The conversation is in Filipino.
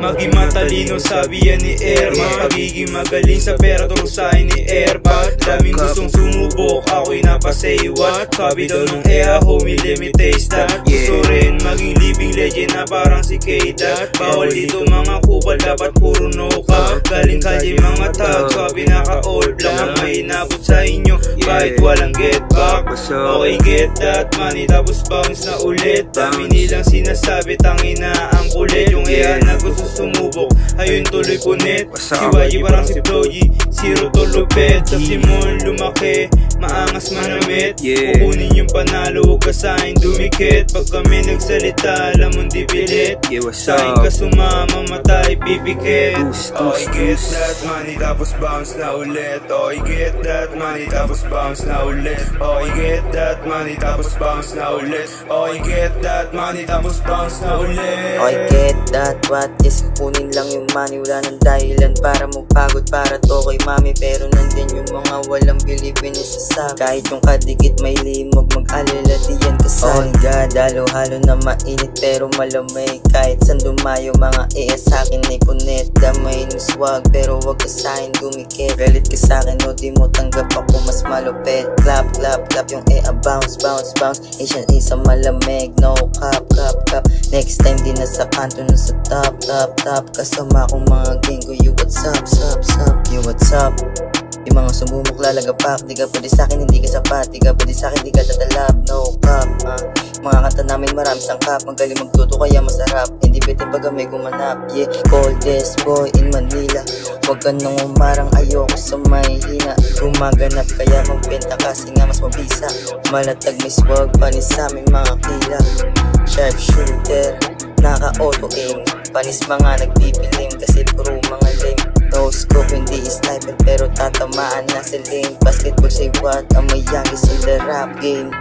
Maging matalino sabi yan ni Erma, pagiging magaling sa pera turusahin ni Erpa. Daming gustong sumubok, ako'y napasaywa. Sabi daw nung homie, let me taste that. Gusto rin maging living legend na parang si K-Dot. Bawal dito mga kupal, dapat puro no ka. Galing kalye mga tag, sabi naka-all black. May inabot sa inyo, kahit walang get back. Okay, get that money, tapos bounce na ulit. Dami nilang sinasabi, tangina ang kulit. Yung na gusto sumubok, ayun tuloy punit. Si YG parang si Floji, zero to lupet. Sa simol lumaki, maangas manamit. Kukunin yung panalo, huwag ka sa'kin dumikit. Pag kami nagsalita, alam mong di bilit. Sa'kin ka sumama, matay pipikit. Okay, get that money, tapos bounce na ulit. Okay, get that money, tapos bounce na ulit. Okay, get that money, tapos bounce na ulit. Okay, get that money, tapos bounce na ulit. Okay, get that what? Yes, kunin lang yung money. Wala nang dahilan para magpagod para to kay mami. Pero nandyan yung mga walang bilibin sa kahit yung kadikit may limog, mag-alala diyan kasal. Oh God, halo-halo na mainit pero malamig. Kahit saan dumayo mga sa'kin ay punit. Damay ng swag pero wag ka sa'kin dumikit. Galit ka sa'kin o di mo tanggap ako mas malupit. Clap, clap, clap yung bounce, bounce, bounce. Asian isa malamig, no cap, cap, cap. Next time di na sa kanto na sa top, top, top. Kasama kong mga gang ko, you what's up, sup, sup, you what's up. Yung mga sumumok lalagapak, di ka pwede sa'kin, hindi ka sapat. Di ka pwede sa'kin, di ka tatalab, no cap. Mga kanta namin marami sangkap, magaling magtuto kaya masarap. Hindi bitin pag may gumanap, yeah. Coldest boy in Manila, wag ka nang umarang, ayoko sa mahihina. Gumaganap kaya magbenta kasi nga mas mabisa. Malatag may swag, panis sa aming mga kila. Sharp shooter, naka-auto aim. Panis mga nagpipilim kasi puro mga lame. No scope, hindi sniper pero tatamaan na sa lane. Basketball say what, ang may youngest in the rap game.